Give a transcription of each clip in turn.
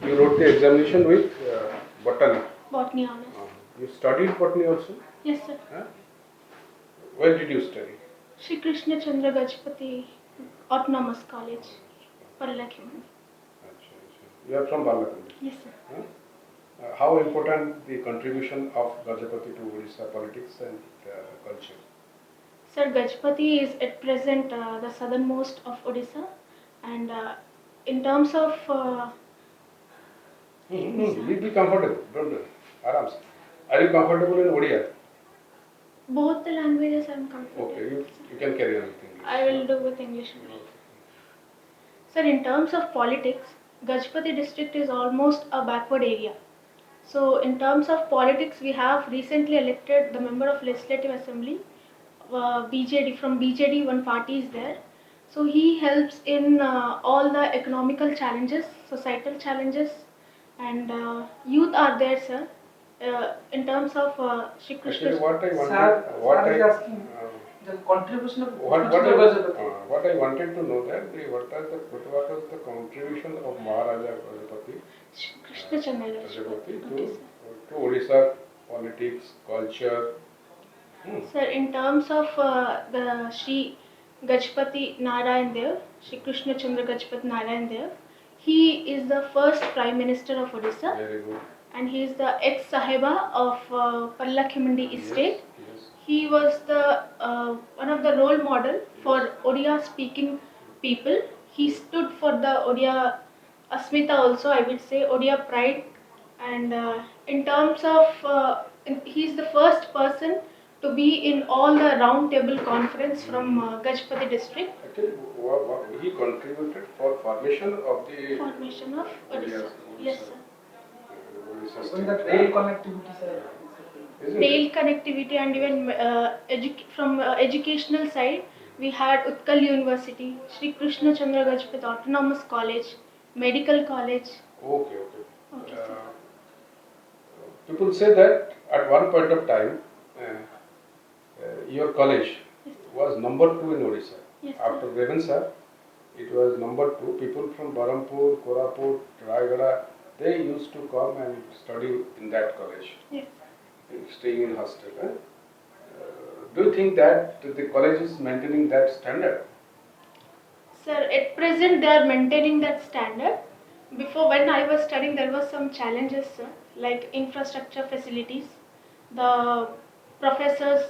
You wrote the examination with botany. Botany honors. You studied botany also? Yes, sir. Where did you study? Shri Krishna Chandra Gajapati Autonomous College, Pallakhimundi. You are from Balakundi? Yes, sir. How important the contribution of Gajapati to Odisha politics and culture? Sir, Gajapati is at present the southernmost of Odisha, and in terms of Be comfortable. Don't do it. Arams. Are you comfortable in Odia? both the languages I am comfortable. Okay, you can carry on with English. I will do with English. Sir, in terms of politics, Gajapati district is almost a backward area. So, in terms of politics, we have recently elected the member of Legislative Assembly, BJD. From BJD, one party is there. So, he helps in all the economical challenges, societal challenges, and youth are there, sir. In terms of Shri Krishna. Actually, what I wanted, the contribution of what I wanted to know that what was the contribution of Maharaja Gajapati Krishna Chandra Gajapati okay, to Odisha politics, culture? Sir, in terms of the Shri Gajapati Narayan Dev, Shri Krishna Chandra Gajapati Narayan Dev, he is the first Prime Minister of Odisha. Very good. And he is the ex-Sahiba of Pallakhimundi estate. Yes. He was the one of the role model for Odia speaking people. He stood for the Odia Asmita also, I would say, Odia pride. And in terms of, he is the first person to be in all the round table conference from Gajapati district. Actually, he contributed for formation of the Odisha. Yes, sir. Even the rail connectivity, sir. Rail connectivity, and even from educational side, we had Utkal University, Shri Krishna Chandra Gajapati Autonomous College, Medical College. Okay. People say that at one point of time, your college was number 2 in Odisha. Yes, after Revensa, it was number 2. People from Barampur, Koraput, Raigada, they used to come and study in that college. Yes. Staying in hostel. Do you think that the college is maintaining that standard? Sir, at present they are maintaining that standard. Before, when I was studying, there was some challenges, sir, like infrastructure facilities, the professors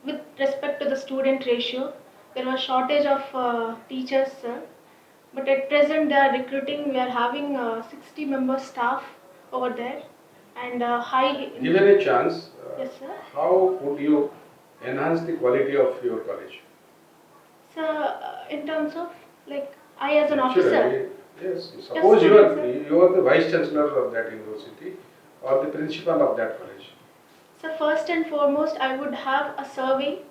with respect to the student ratio. There was shortage of teachers, sir. But at present they are recruiting. We are having 60 member staff over there, and high. Given a chance, yes, sir. How would you enhance the quality of your college? Sir, in terms of like I as an officer. Yes. Suppose you are the vice chancellor of that university or the principal of that college. So first and foremost, I would have a survey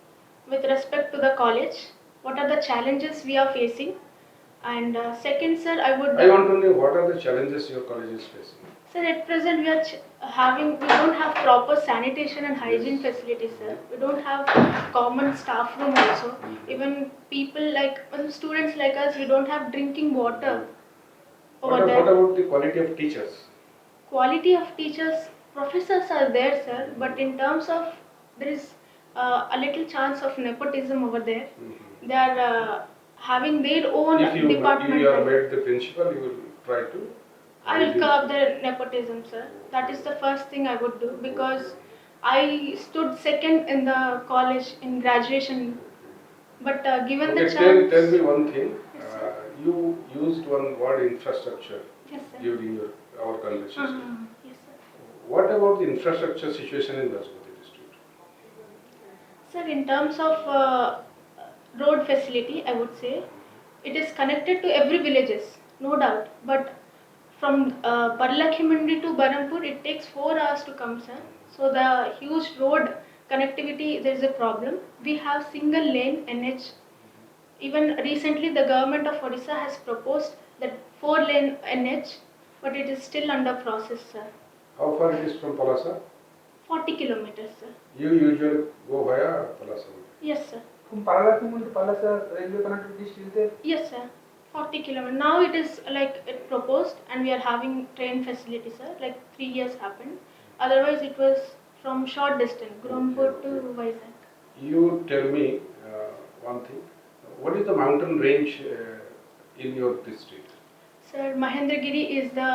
with respect to the college. What are the challenges we are facing? And second, sir, I want to know what are the challenges your college is facing. Sir, at present we don't have proper sanitation and hygiene facilities, sir. We don't have common staff room also. Even people like students like us, we don't have drinking water over there. What about the quality of teachers? Quality of teachers, professors are there, sir. But in terms of, there is a little chance of nepotism over there. They are having their own department. If you are made the principal, you will try to? I will curb the nepotism, sir. That is the first thing I would do, because I stood second in the college in graduation. But given the chance... Tell me one thing. Yes, you used one word, infrastructure, yes, sir, during our conversation. Yes, sir. What about the infrastructure situation in Gajapati district? Sir, in terms of road facility, I would say it is connected to every villages, no doubt. But from Pallakhimundi to Barampur, it takes 4 hours to come, sir. So the huge road connectivity, there is a problem. We have single lane NH. Even recently, the government of Odisha has proposed that 4-lane NH, but it is still under process, sir. How far it is from Palasa? 40 kilometers, sir. You usually go via Palasa? Yes, sir. From Pallakhimundi to Palasa, railway connectivity is still there? Yes, sir. 40 kilometers. Now it is like it proposed, and we are having train facility, sir. Like 3 years happened. Otherwise, it was from short distance, Gurampur to Vizag. You tell me one thing. What is the mountain range in your district? Sir, Mahendragiri is the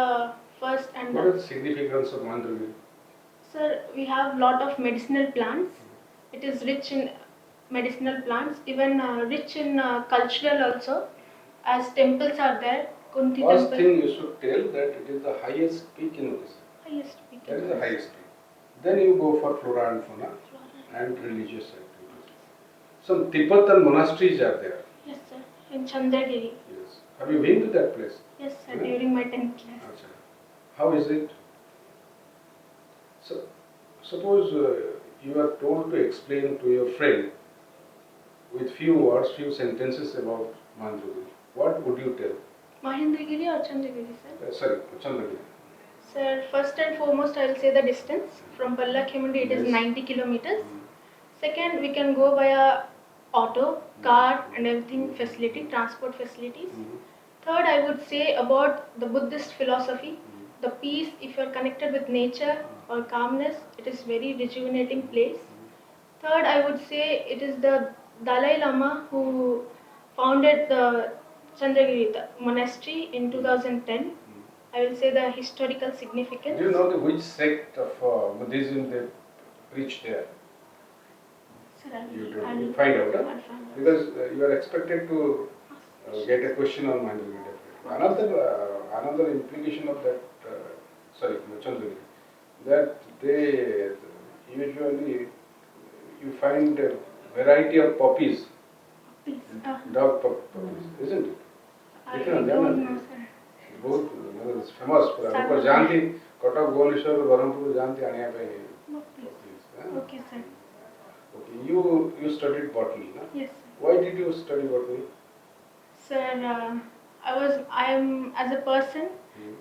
first and What is the significance of Mahendragiri? sir, we have lot of medicinal plants. It is rich in medicinal plants, even rich in cultural also, as temples are there. Kunti First temple. thing you should tell that it is the highest peak in Odisha. Highest peak. That is the highest peak. Then you go for flora and fauna and religious activities. Some Tibetan monasteries are there. Yes, sir. In Chandragiri. Yes. Have you been to that place? Yes, sir. Yeah. During my 10th class. Achha. How is it? So, suppose you are told to explain to your friend with few words, few sentences about Mahendragiri. What would you tell? Mahendragiri or Chandragiri, sir? Sorry, Chandragiri. Sir, first and foremost, I will say the distance. From Pallakhimundi, it is Yes. 90 kilometers. Second, we can go via auto, car, and everything facility, transport facilities. Third, I would say about the Buddhist philosophy, the peace. If you are connected with nature or calmness, it is very rejuvenating place. Third, I would say it is the Dalai Lama who founded the Chandragiri the monastery in 2010. I will say the historical significance. Do you know which sect of Buddhism they preach there? Sir, You find out, huh? I'll find out. Because you are expected to get a question on Mahendragiri. Another implication of that, Chandragiri, that they usually you find a variety of poppies, Please. dog poppies, isn't it? I Different, don't yeah. know, sir. बहुत famous ऊपर जानती कटक भुवनेश्वर बरहमपुर जानती आने पे No, please. Okay, sir. Okay, you studied botany, na? Yes, sir. Why did you study botany? Sir, I am as a person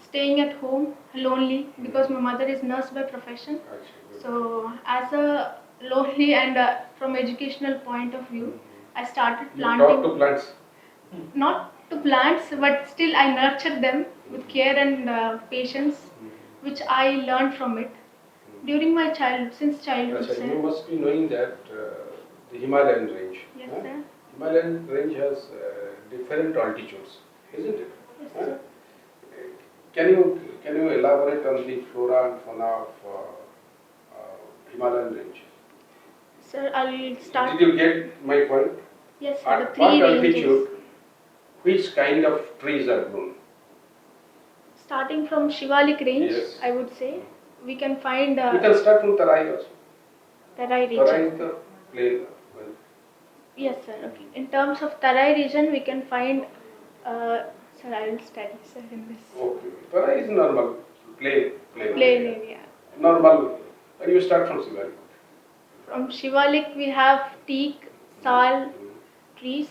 staying at home lonely because my mother is nurse by profession. Actually, So as a lonely and from educational point of view, I started you talk to planting. plants. Not to plants, but still I nurture them with care and patience, which I learned from it during my childhood, since childhood. Achha, Sir. you must be knowing that the Himalayan range. Yes, huh? sir. Himalayan range has different altitudes, isn't it? Yes, Huh? sir. Can you elaborate on the flora and fauna of Himalayan range? Sir, I'll start. Did you get my point? Yes, sir. At The what three ranges. altitude, which kind of trees are grown? Starting from Shivalik range, Yes. I would say, we can find We can start from Tarai also. Tarai Tarai region. is the plain. Yes, sir. Okay. In terms of Tarai region, we can find. Sir, I will study, sir, in this. Okay. Tarai is normal, plain Plain area. area. Normal. And you start from Sivali. From Shivalik, we have teak, sal trees.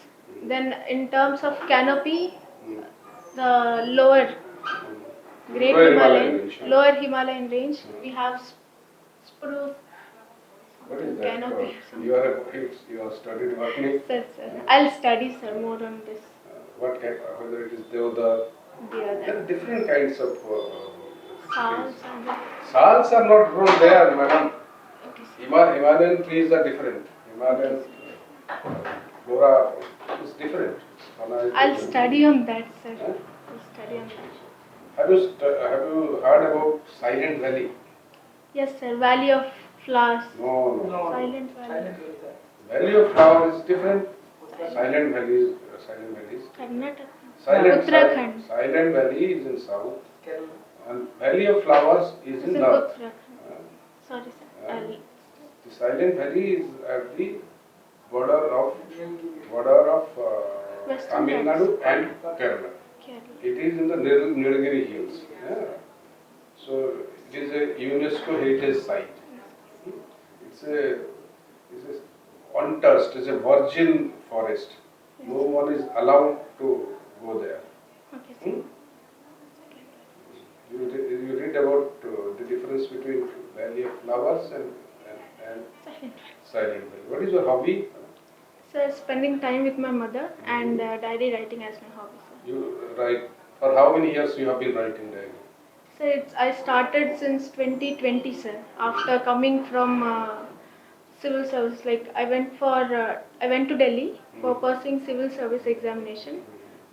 Then, in terms of canopy, the lower Great Lower Himalayan, range. lower Himalayan range, we have spruce. What is that? Canopy. You have studied botany. Sir, I'll study, sir, more on this. What kind, whether it is deodar. The There other are different kinds of sals trees. and the. Sals are not grown there, madam. Okay, sir. Himalayan trees are different. Himalayan flora is different. Fauna is I'll different. study on that, sir. Huh? I'll study on that. Have you heard about Silent Valley? Yes, sir. Valley of Flowers. No. Silent Valley. Silent Valley. Valley of Flower is different. Silent Valley is Karnataka. Silent Uttarakhand. Valley is in south, Kerala. and Valley of Flowers is in Sir, north. Uttarakhand. Sorry, sir. Uh, The Silent Valley is at the border of Western Tamil Nadu and Kerala. Kerala. It is in the Nilgiri Hills. Yeah. So it is a UNESCO heritage site. It's a untouched, it's a virgin forest. No one is allowed to go there. Okay, sir. Hmm? You read about the difference between Valley of Flowers and Silent Valley. Silent Valley. What is your hobby? Sir, spending time with my mother and diary writing as my hobby, sir. You write, for how many years you have been writing diary? So I started since 2020, sir. After coming from civil service, like I went to Delhi for pursuing civil service examination.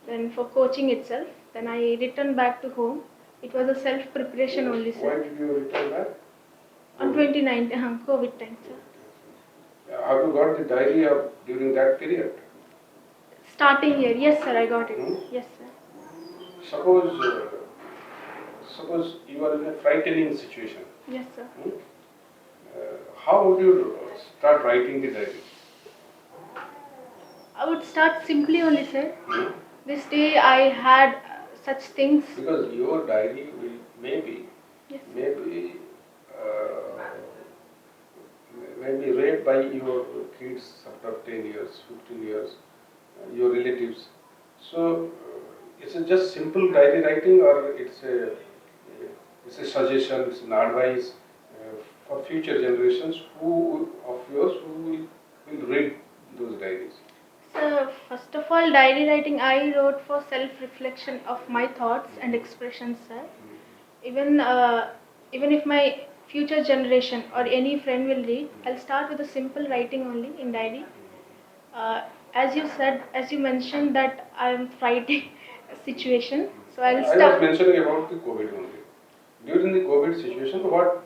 Then for coaching itself. Then I returned back to home. It was a self preparation only, Why sir. did you return back? On 2019, COVID time, sir. Have you got the diary of during that period? Starting year, yes, sir. I got it. Yes, sir. Suppose you are in a frightening situation. Yes, sir. How would you start writing the diary? I would start simply only, sir. This day I had such things. Because your diary will maybe Yes. uh, maybe read by your kids after 10 years, 15 years, your relatives. So it's just simple diary writing, or it's a suggestion, it's an advice for future generations of yours who will read those diaries. So first of all, diary writing I wrote for self-reflection of my thoughts and expressions, sir. Even if my future generation or any friend will read, I'll start with a simple writing only in diary. As you mentioned that I'm fighting a situation, so I'll I was start. mentioning about the COVID only. During the COVID situation, what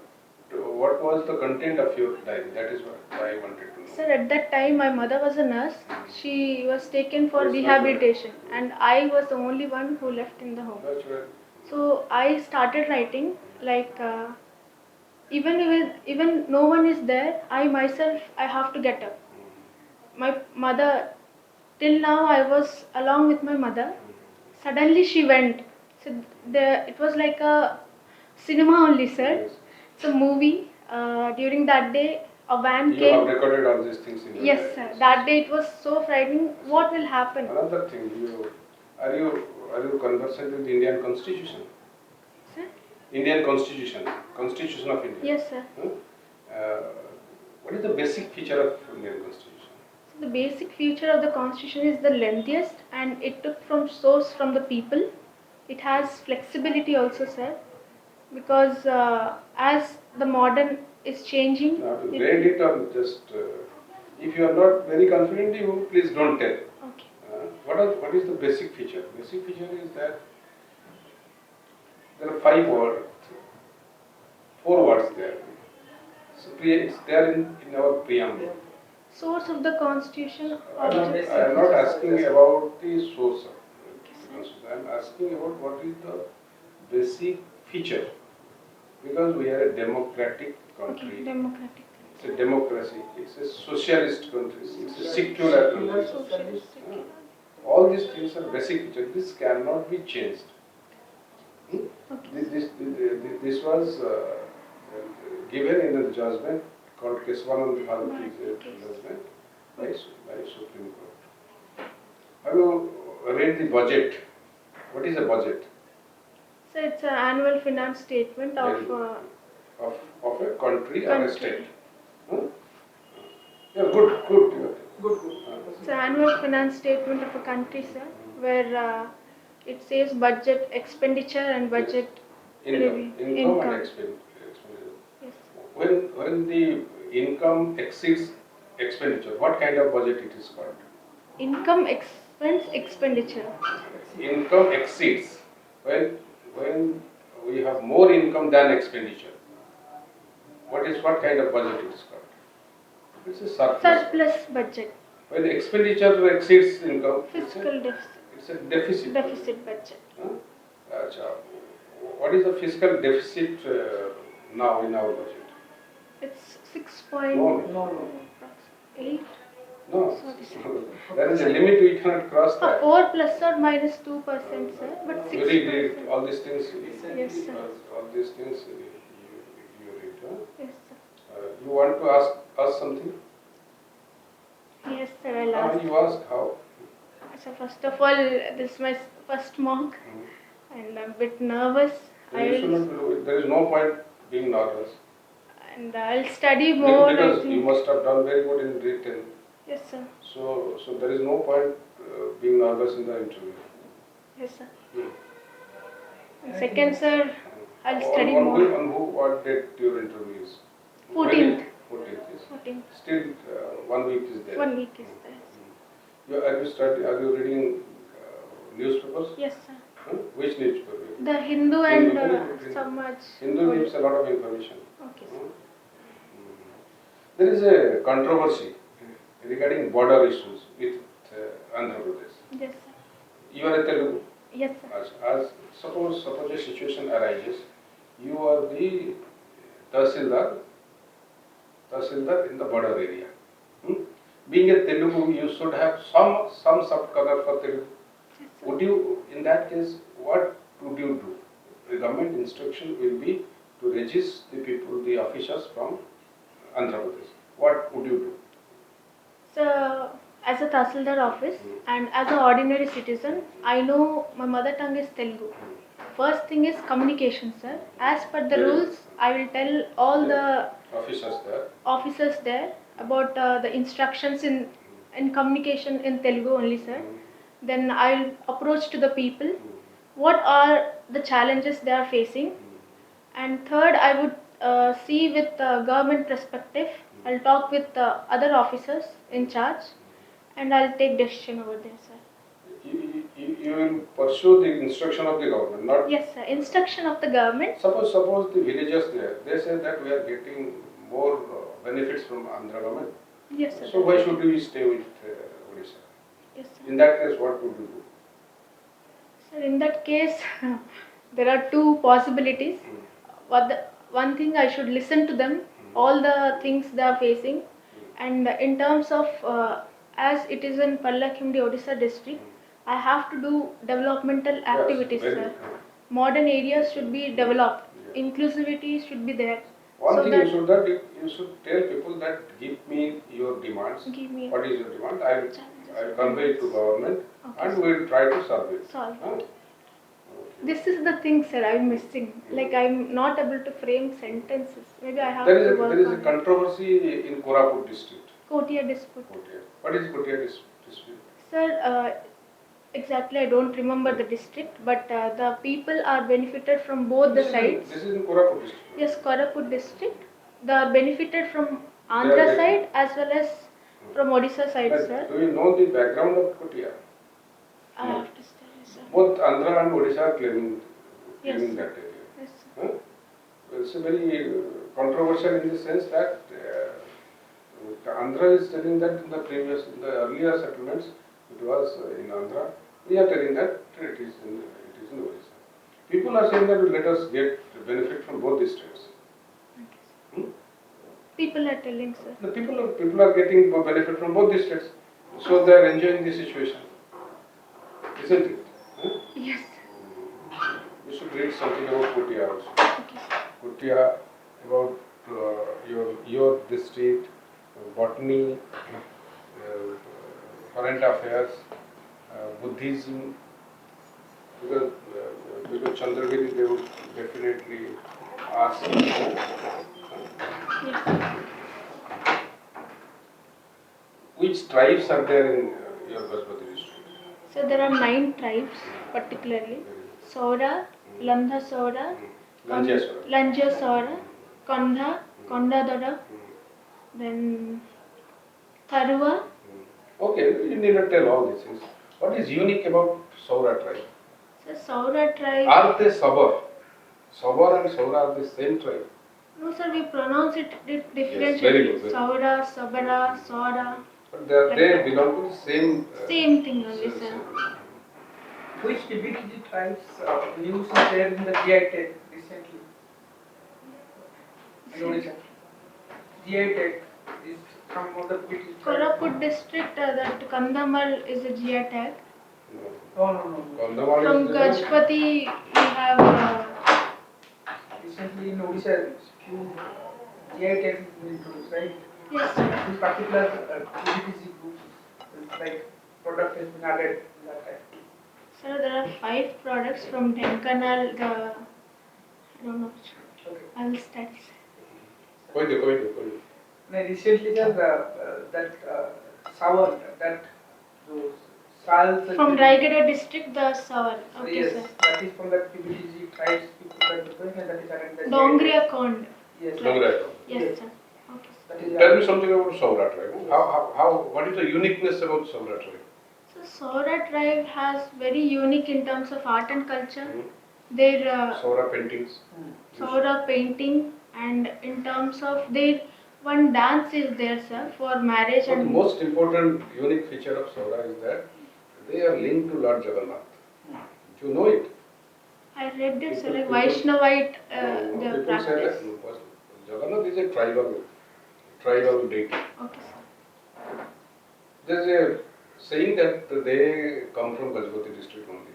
was the content of your diary? That is what I wanted to know. Sir, at that time my mother was a nurse. She was taken for Yes, rehabilitation, and I was the only one who left in the home. That's right. So I started writing like even no one is there, I myself I have to get up. My mother, till now I was along with my mother. Suddenly she went. So it was like a cinema only, sir. Yes. It's a movie. During that day, a van You came. have recorded all these things in your Yes, diary. sir. That day it was so frightening. What will happen? Another thing, are you conversant with the Indian Constitution? Sir? Indian Constitution, Constitution of India. Yes, sir. What is the basic feature of Indian Constitution? So the basic feature of the constitution is the lengthiest, and it took from source from the people. It has flexibility also, sir, because as the modern is changing. You have to read it, or just if you are not very confident, you please don't tell. Okay. What is the basic feature? Basic feature is that there are 5 words, 4 words there. So it's there in our preamble. Source of the constitution. I am not asking about the source of the constitution. I am asking about what is the basic feature. Because we are a democratic country. Okay, democratic. It's a democracy. It's a socialist country. It's a secular country. Socialist. Okay. All these things are basic features. This cannot be changed. Okay. This was given in a judgment called Keswanand Bharati judgment by Supreme Court. Have you read the budget? What is a budget? So it's an annual finance statement of Of a country or a Country. state? Yeah, good. it's an annual finance statement of a country, sir, where it says budget expenditure and budget Income and expenditure. Yes. When the income exceeds expenditure, what kind of budget it is called? Income, expense, expenditure. Income exceeds. When we have more income than expenditure, what kind of budget it is called? It's a surplus. Surplus budget. When expenditure exceeds income, Fiscal deficit. it's a deficit. Deficit budget. Acha. What is the fiscal deficit now in our budget? It's 6 No. 8. No. Sorry, sir. There is a limit we cannot cross that. 4 plus or minus 2%, sir. But 6%. You read all these things. Yes, sir. All these things you read. Huh? Yes, sir. You want to ask something? Yes, sir. I'll ask. You ask how? So first of all, this is my first mock, and I'm a bit nervous. There is no point being nervous. And I'll study more. Because you must have done very good in written. Yes, sir. So there is no point being nervous in the interview. Yes, sir. Hmm. And second, sir, I'll study on more. what date your interview is? 14th. 14th is. 14th. Still 1 week is there. 1 week is there. Are you reading newspapers? Yes, sir. Huh? Which newspaper? The Hindu and Hindu. Samaj. Hindu gives a lot of information. Okay, sir. There is a controversy regarding border issues with Andhra Pradesh. Yes, sir. You are a Telugu. Yes, sir. As suppose a situation arises, you are the Tahsildar in the border area. Hmm? Being a Telugu, you should have some soft cover for Telugu. Yes, sir. Would you, in that case, what would you do? The government instruction will be to register the people, the officials from Andhra Pradesh. What would you do? So, as a Tahsildar office and as an ordinary citizen, I know my mother tongue is Telugu. First thing is communication, sir. As per the rules, I will tell all the officers there about the instructions in communication in Telugu only, sir. Then I'll approach to the people. What are the challenges they are facing? And third, I would see with the government perspective. I'll talk with the other officers in charge, and I'll take decision over there, sir. You will pursue the instruction of the government, not. Yes, sir. Instruction of the government. Suppose the villagers there, they say that we are getting more benefits from Andhra government. Yes, sir. So why should we stay with Odisha? Yes, sir. In that case, what would you do? Sir, in that case, there are two possibilities. One thing, I should listen to them, all the things they are facing, and in terms of as it is in Pallakimdi, Odisha district, I have to do developmental activities, Yes, sir. Modern areas should be developed. Yes. Inclusivity should be there. One thing you should tell people that give me your demands. Give me what is your demand? I will convey it to government, okay, and we will try to solve it. solve. Huh? This is the thing, sir, I'm missing. Like, I'm not able to frame sentences. Maybe I have There to work is a on it. controversy in Koraput district. Kotia dispute. Kotia. What is Kotia district? Sir, exactly I don't remember the district, but the people are benefited from both the sides. This is in Koraput district. Yes, Koraput district. They are benefited from Andhra side as well as from Odisha side, But sir. do you know the background of Kotia? I have to study, sir. Both Andhra and Odisha are claiming Yes. that area. Yes, sir. Huh? It's a very controversial in the sense that Andhra is telling that in the earlier settlements, it was in Andhra. We are telling that it is in Odisha. People are saying that let us get benefit from both the states. People are telling, sir. The people are getting benefit from both the states, so they are enjoying the situation, isn't it? Huh? Yes. You should read something about Kotia also. Okay. Kotia, about your district, botany, current affairs, Buddhism. Because Chandragiri, they would definitely ask. Yes. Which tribes are there in your Gajapati district? So there are 9 tribes particularly. Saura, Landha Saura, Lanja Saura, Kondha, Kondadora, then Tharua. Okay, you need to tell all these things. What is unique about Saura tribe? So Saura tribe. Are they Sabar? Sabar and Saura are the same tribe? No, sir, we pronounce it differently. Yes, very good. Saura, Sabara, Saura. But they belong to the same. Same thing only, sir. Which DBTG tribes news is there in the GI tag recently? In Odisha. GI tag is from one of the BBTG Koraput district, that Kandamal is a GI tag. No. From Gajapati, we have. Recently in Odisha, few GI tags have been introduced, right? Yes, sir. This particular DBTG group, like product has been added in that tag. Sir, there are 5 products from Denkanal. I don't know. Okay. I will study. Recently, Recently, that Savar, that those Sals. From Raigada district, the Savar. Okay, Yes, sir. that is from the PBTG tribes people that depend and that is added in the Dongria Kond. Yes. Dongria. Yes, Yes. sir. Okay, sir. That is Tell me something about Saura tribe. What is the uniqueness about Saura tribe? So Saura tribe has very unique in terms of art and culture. Mhm. Their Saura paintings. Saura painting, and in terms of their one dance is there, sir, for marriage But the and most important unique feature of Saura is that they are linked to Lord Jagannath. Do you know it? I read it, sir, like People- Vaishnavite No, their people say practice. that Jagannath is a tribal deity. Okay, sir. There is a saying that they come from Gajapati district only.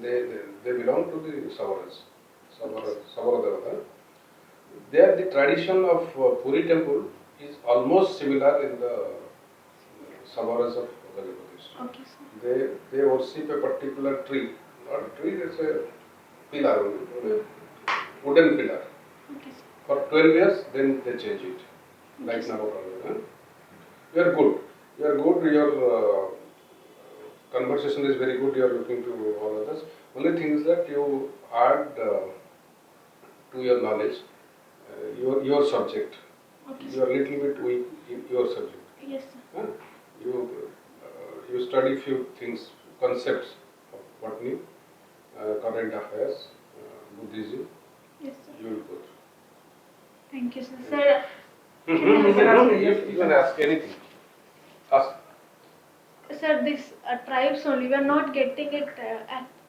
They belong to the Savaras. Savara Devata. There the tradition of Puri temple is almost similar in the Savaras of Gajapati district. Okay, sir. They worship a particular tree. Not a tree, it's a pillar, wooden pillar. Okay, sir. For 12 years, then they change it. Like Navakarna. You are good. You are good. Your conversation is very good. You are looking to all others. Only thing is that you add to your knowledge your subject. Okay, You sir. are little bit weak in your subject. Yes, sir. Huh? You study few things, concepts of botany, current affairs, Buddhism. Yes, sir. You will go. Thank you, sir. Sir, You can ask anything. Ask. sir, this tribes only, we are not getting it